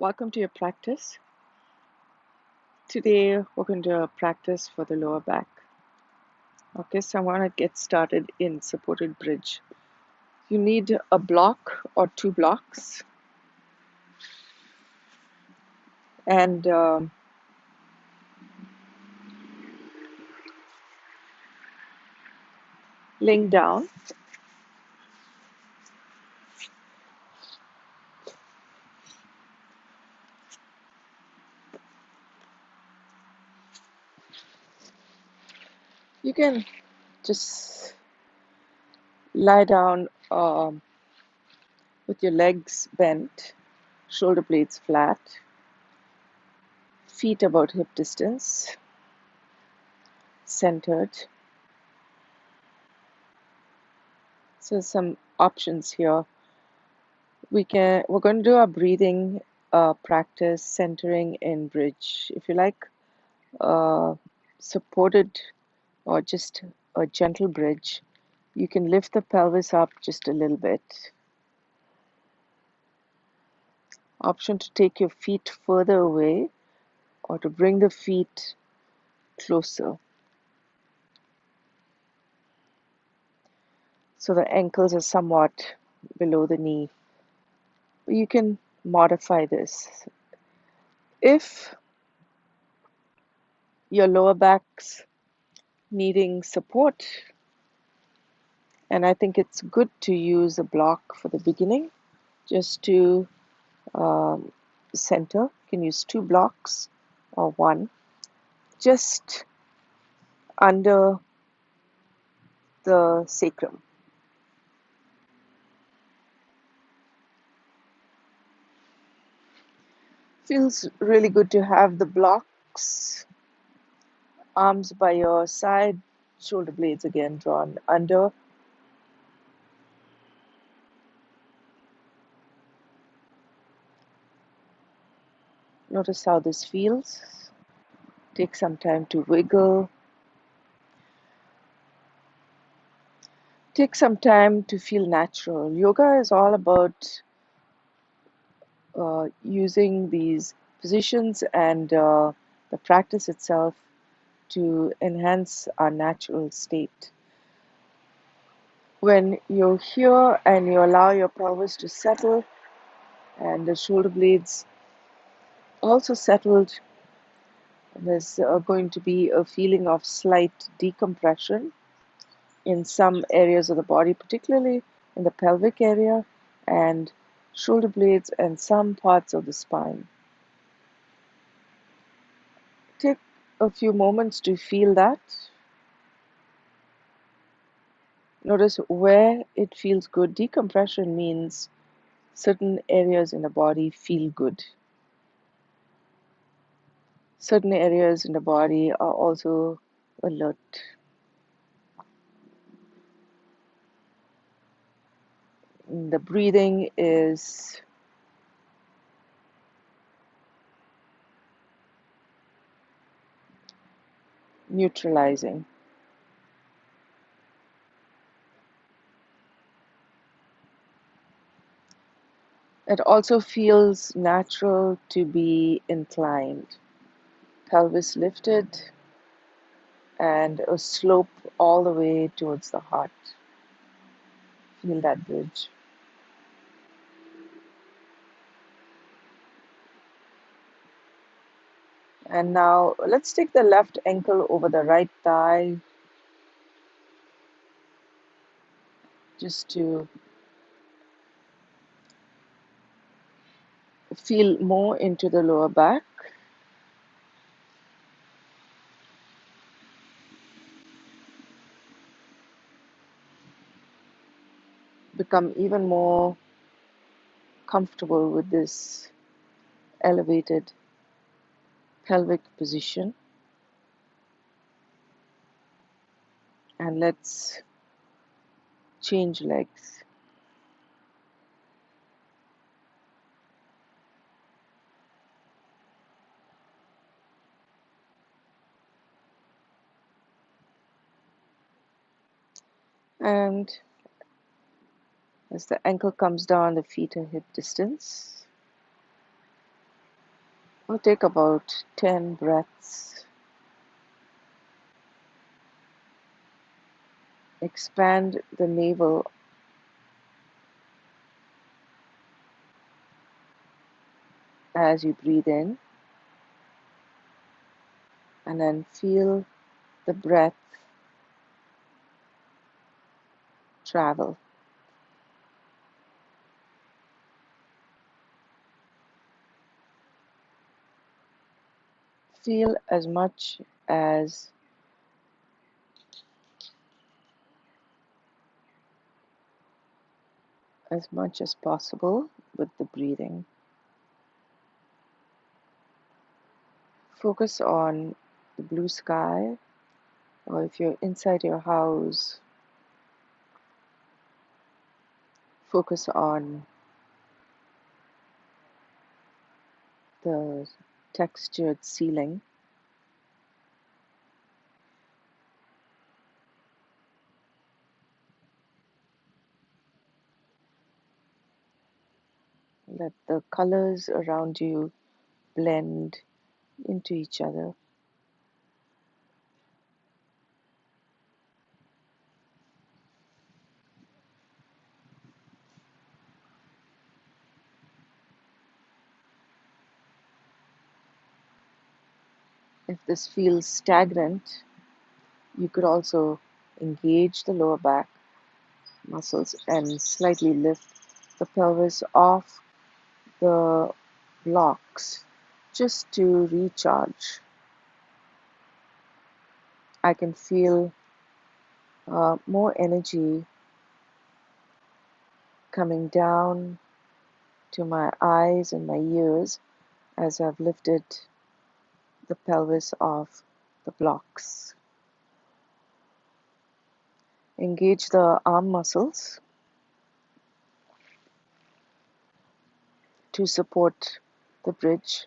Welcome to your practice. Today we're going to practice for the lower back. Okay, so I want to get started in supported bridge. You need a block or two blocks, and laying down. You can just lie down with your legs bent, shoulder blades flat, feet about hip distance, centered. So some options here. We're going to do our breathing practice centering in bridge. If you like supported or just a gentle bridge, you can lift the pelvis up just a little bit. Option to take your feet further away or to bring the feet closer. So the ankles are somewhat below the knee. You can modify this. If your lower back's needing support, and I think it's good to use a block for the beginning, just to um, center. You can use two blocks or one, just under the sacrum. Feels really good to have the blocks, arms by your side, shoulder blades again drawn under. Notice how this feels. Take some time to wiggle. Take some time to feel natural. Yoga is all about using these positions and the practice itself to enhance our natural state. When you're here and you allow your pelvis to settle and the shoulder blades also settled, there's going to be a feeling of slight decompression in some areas of the body, particularly in the pelvic area and shoulder blades and some parts of the spine. Take a few moments to feel that. Notice where it feels good. Decompression means certain areas in the body feel good. Certain areas in the body are also alert. The breathing is neutralizing. It also feels natural to be inclined. Pelvis lifted and a slope all the way towards the heart. Feel that bridge. And now let's take the left ankle over the right thigh just to feel more into the lower back. Become even more comfortable with this elevated pelvic position. And let's change legs. And as the ankle comes down, the feet are hip distance. We'll take about 10 breaths. Expand the navel as you breathe in, and then feel the breath travel. Feel as much as possible with the breathing. Focus on the blue sky, or if you're inside your house, focus on the textured ceiling. Let the colors around you blend into each other. If this feels stagnant, you could also engage the lower back muscles and slightly lift the pelvis off the blocks just to recharge. I can feel more energy coming down to my eyes and my ears as I've lifted the pelvis off the blocks. Engage the arm muscles to support the bridge.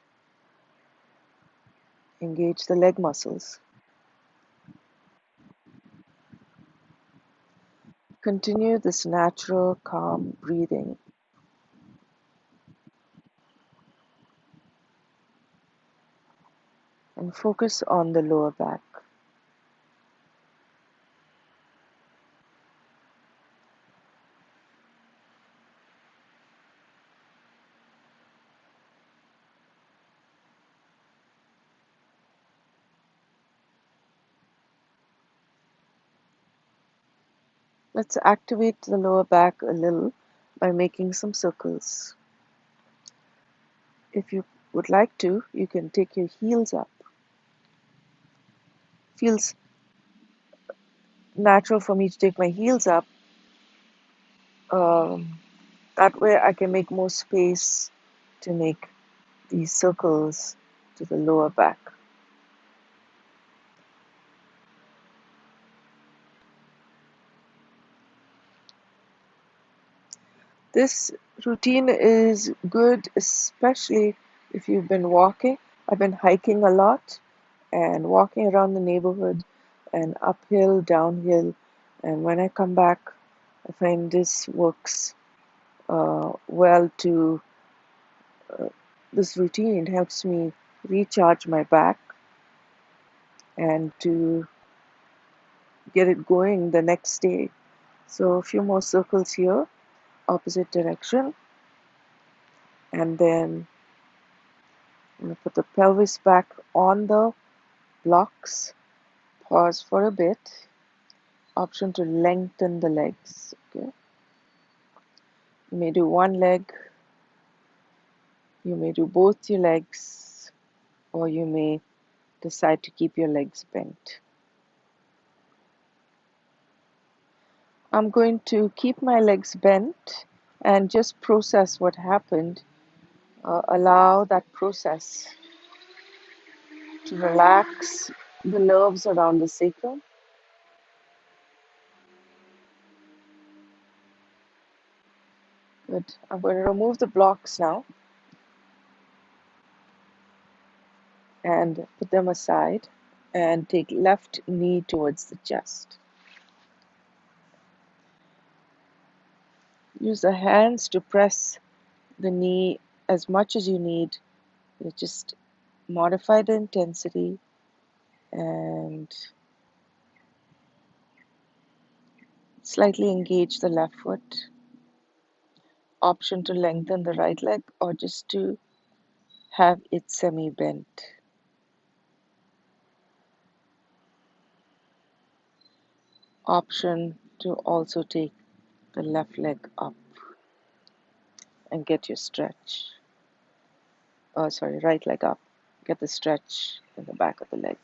Engage the leg muscles. Continue this natural, calm breathing. And focus on the lower back. Let's activate the lower back a little by making some circles. If you would like to, you can take your heels up. Feels natural for me to take my heels up. Um, that way I can make more space to make these circles to the lower back. This routine is good, especially if you've been walking. I've been hiking a lot and walking around the neighborhood and uphill, downhill. And when I come back, I find this works well to this routine helps me recharge my back and to get it going the next day. So a few more circles here, opposite direction, and then I'm going to put the pelvis back on the blocks. Pause for a bit. Option to lengthen the legs. Okay. You may do one leg, you may do both your legs, or you may decide to keep your legs bent. I'm going to keep my legs bent and just process what happened. Allow that process to relax the nerves around the sacrum. Good. I'm going to remove the blocks now and put them aside and take left knee towards the chest. Use the hands to press the knee as much as you need. Just modify the intensity and slightly engage the left foot. Option to lengthen the right leg or just to have it semi bent. Option to also take the left leg up and get your stretch. Oh, sorry, right leg up. Get the stretch in the back of the leg.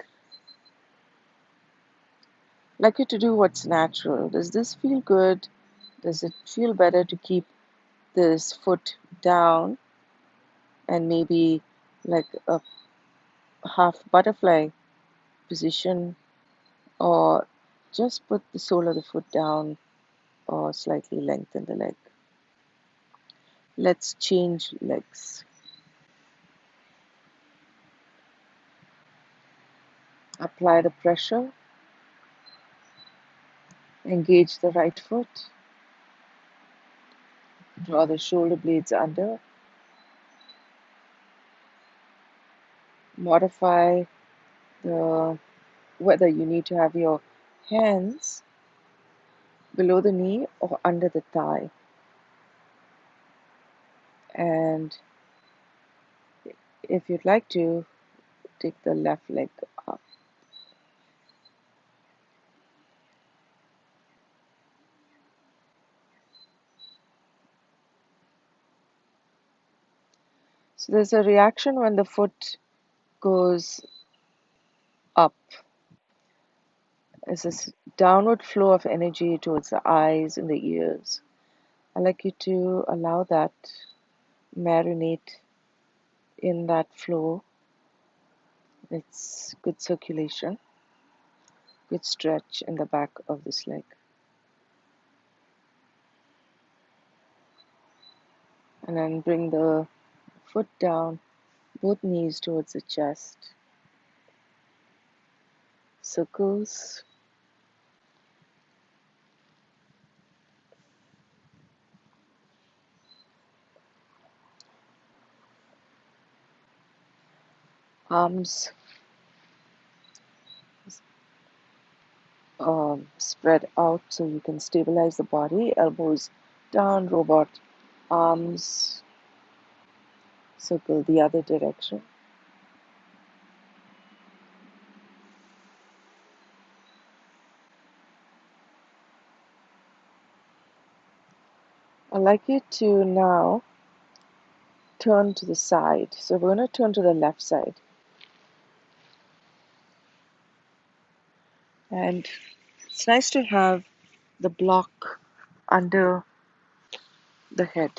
Like you to do what's natural. Does this feel good? Does it feel better to keep this foot down and maybe like a half butterfly position, or just put the sole of the foot down or slightly lengthen the leg? Let's change legs. Apply the pressure, engage the right foot, draw the shoulder blades under, modify the whether you need to have your hands below the knee or under the thigh. And if you'd like to, take the left leg up. So there's a reaction when the foot goes up. There's this downward flow of energy towards the eyes and the ears. I'd like you to allow that marinate in that flow. It's good circulation, good stretch in the back of this leg. And then bring the foot down, both knees towards the chest. Circles. Arms spread out so you can stabilize the body. Elbows down, robot arms circle the other direction. I'd like you to now turn to the side. So we're going to turn to the left side. And it's nice to have the block under the head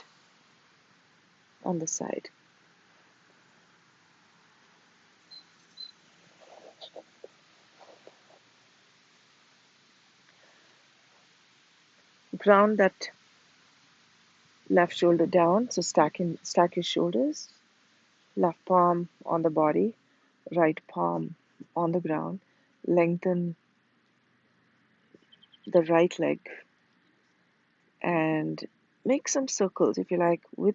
on the side. Ground that left shoulder down, so stack your shoulders. Left palm on the body, right palm on the ground. Lengthen the right leg and make some circles if you like, with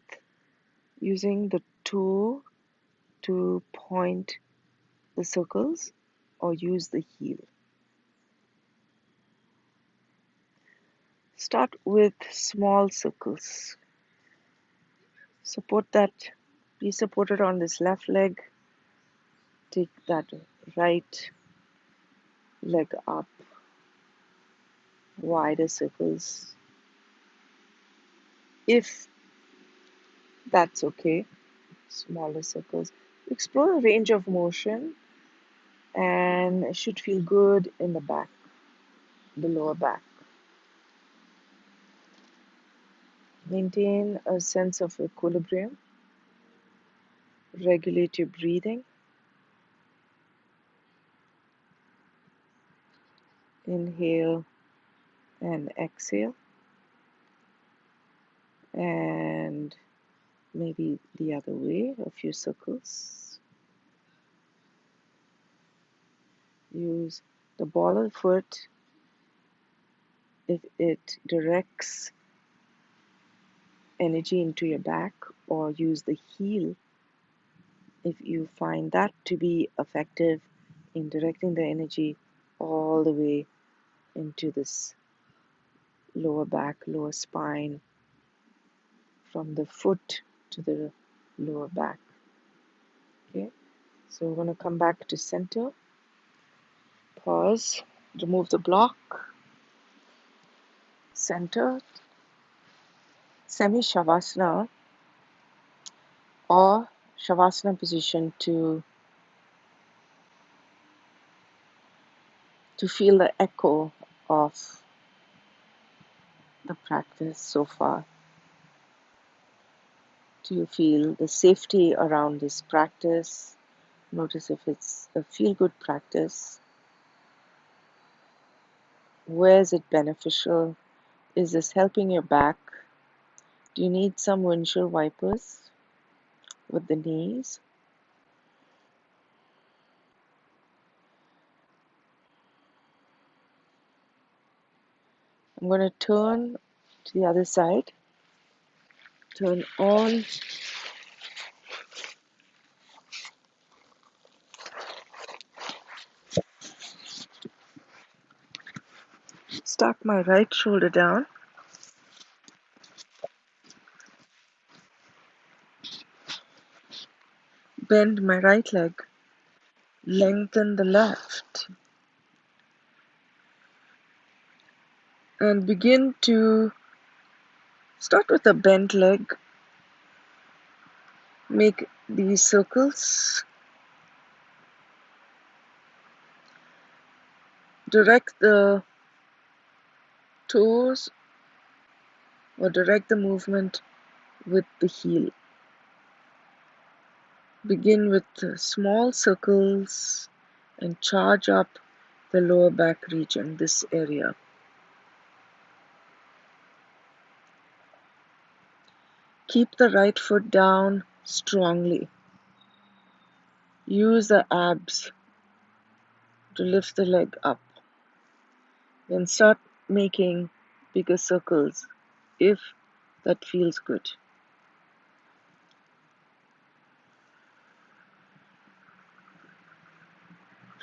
using the toe to point the circles or use the heel. Start with small circles. Support that, be supported on this left leg. Take that right leg up, wider circles. If that's okay, smaller circles. Explore a range of motion and it should feel good in the back, the lower back. Maintain a sense of equilibrium. Regulate your breathing. Inhale and exhale. And maybe the other way, a few circles. Use the ball of the foot if it directs energy into your back, or use the heel if you find that to be effective in directing the energy all the way into this lower back, lower spine, from the foot to the lower back. Okay, so we're going to come back to center, pause, remove the block, center, semi shavasana or shavasana position to feel the echo of the practice so far. Do you feel the safety around this practice? Notice if it's a feel-good practice. Where is it beneficial? Is this helping your back? Do you need some windshield wipers with the knees? I'm going to turn to the other side. Turn on. Stack my right shoulder down. Bend my right leg. Lengthen the left. And begin to start with a bent leg. Make these circles. Direct the toes or direct the movement with the heel. Begin with small circles and charge up the lower back region, this area. Keep the right foot down strongly. Use the abs to lift the leg up. Then start making bigger circles if that feels good.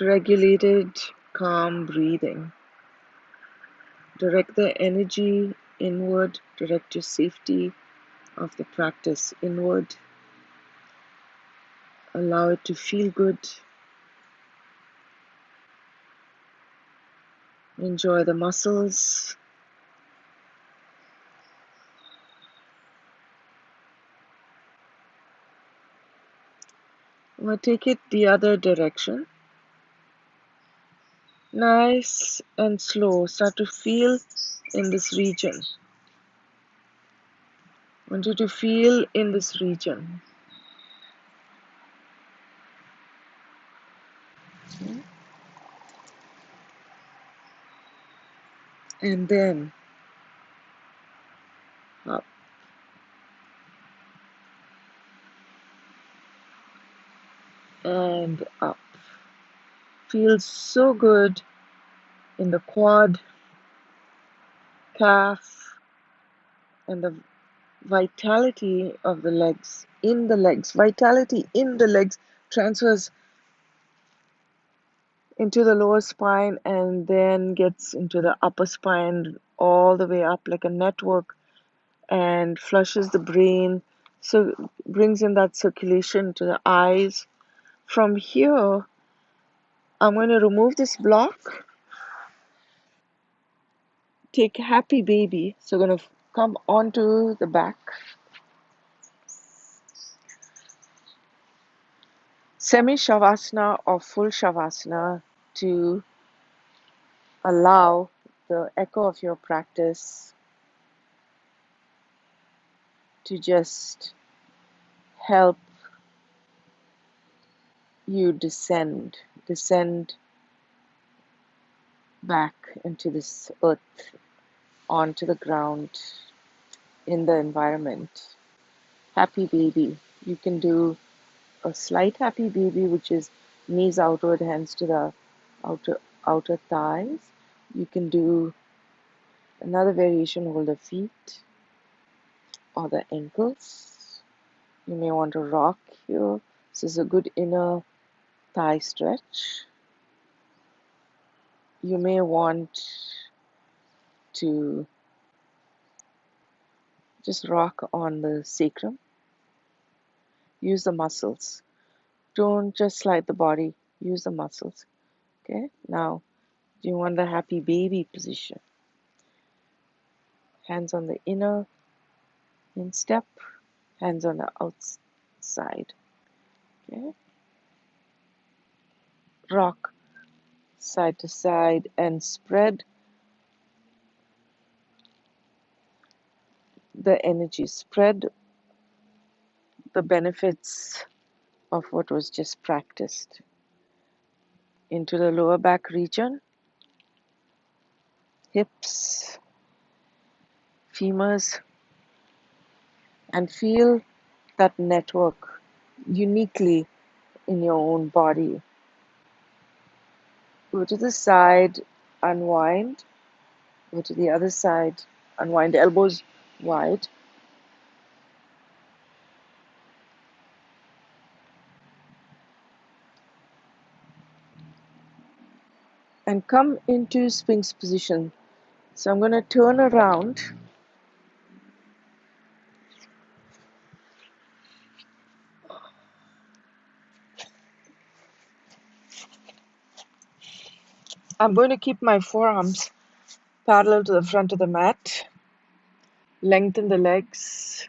Regulated, calm breathing. Direct the energy inward, direct your safety of the practice inward. Allow it to feel good. Enjoy the muscles. Now take it the other direction. Nice and slow. Start to feel in this region. I want you to feel in this region. Okay. And then up and up. Feels so good in the quad, calf, and the vitality of the legs, in the legs. Vitality in the legs transfers into the lower spine and then gets into the upper spine all the way up like a network and flushes the brain, so brings in that circulation to the eyes. From here, I'm going to remove this block, take happy baby. So I'm going to come onto the back, semi shavasana or full shavasana, to allow the echo of your practice to just help you descend back into this earth, onto the ground, in the environment. Happy baby. You can do a slight happy baby, which is knees outward, hands to the outer thighs. You can do another variation, hold the feet or the ankles. You may want to rock here This is a good inner thigh stretch. You may want to just rock on the sacrum. Use the muscles. Don't just slide the body. Use the muscles. Okay? Now, do you want the happy baby position? Hands on the inner instep, hands on the outside. Okay? Rock side to side and spread the energy. Spread the benefits of what was just practiced into the lower back region, hips, femurs, and feel that network uniquely in your own body. Go to the side, unwind. Go to the other side, unwind, elbows wide. And come into Sphinx position. So I'm going to turn around. I'm going to keep my forearms parallel to the front of the mat. Lengthen the legs.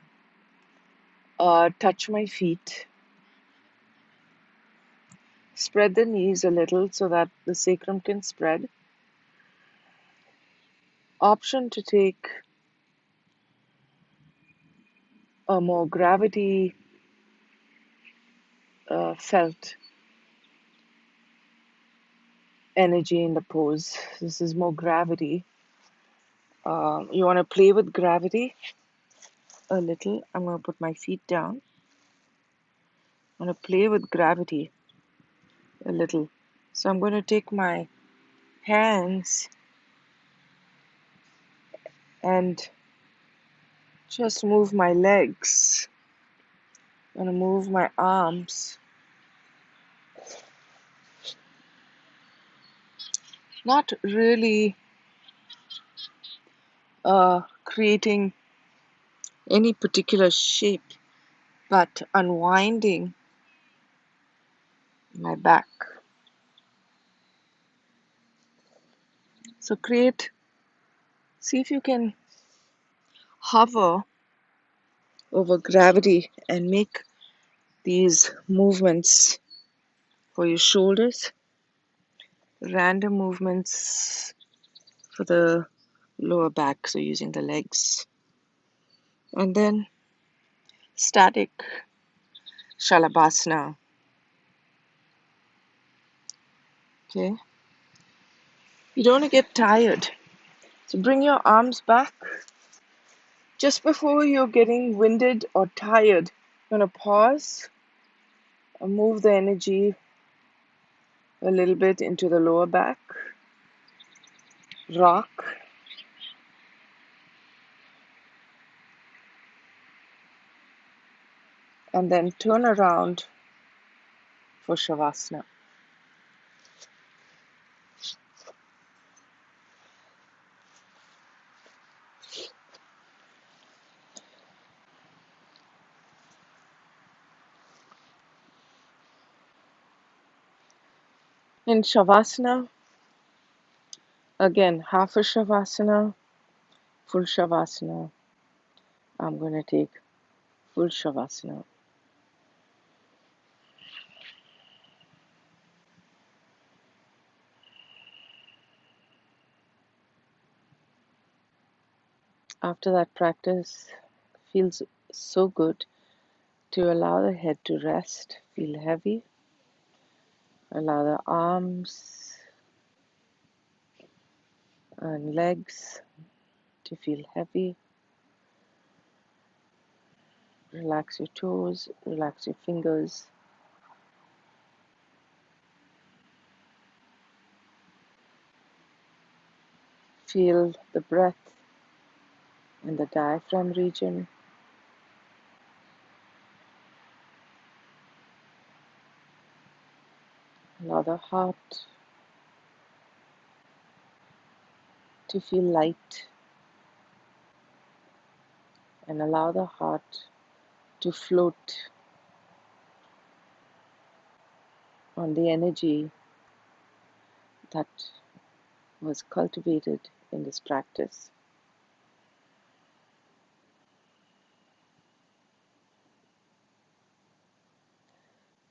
Touch my feet. Spread the knees a little so that the sacrum can spread. Option to take a more gravity felt energy in the pose. This is more gravity. You want to play with gravity a little. I'm going to put my feet down. I'm going to play with gravity a little. So I'm going to take my hands and just move my legs. I'm going to move my arms. Not really creating any particular shape, but unwinding my back. So see if you can hover over gravity and make these movements for your shoulders, random movements for the lower back, so using the legs. And then static Shalabhasana. Okay. You don't want to get tired. So bring your arms back. Just before you're getting winded or tired, you're going to pause and move the energy a little bit into the lower back. Rock. And then turn around for Shavasana. In Shavasana, again, half a Shavasana, full Shavasana. I'm going to take full Shavasana. After that practice, feels so good to allow the head to rest, feel heavy. Allow the arms and legs to feel heavy. Relax your toes, relax your fingers. Feel the breath in the diaphragm region. Allow the heart to feel light and allow the heart to float on the energy that was cultivated in this practice.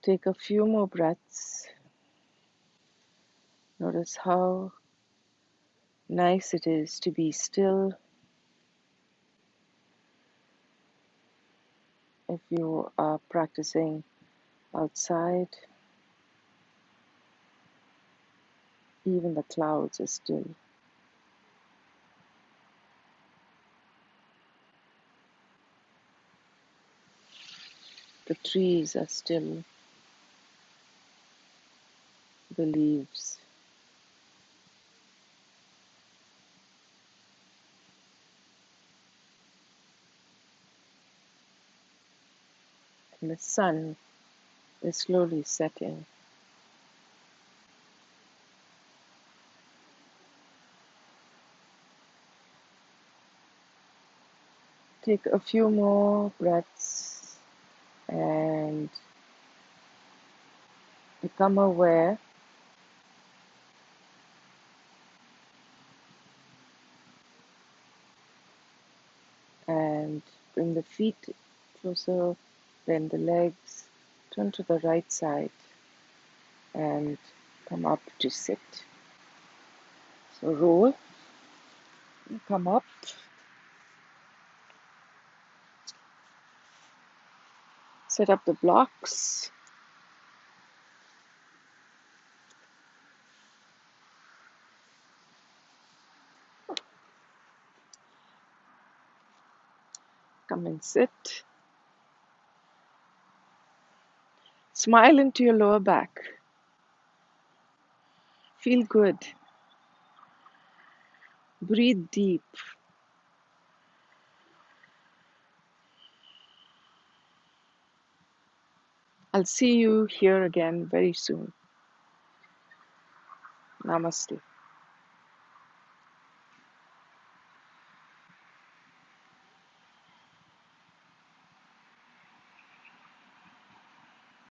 Take a few more breaths. Notice how nice it is to be still. If you are practicing outside, even the clouds are still. The trees are still. The leaves. And the sun is slowly setting. Take a few more breaths and become aware and bring the feet closer, bend the legs, turn to the right side and come up to sit. So roll, come up, set up the blocks, come and sit. Smile into your lower back. Feel good. Breathe deep. I'll see you here again very soon. Namaste.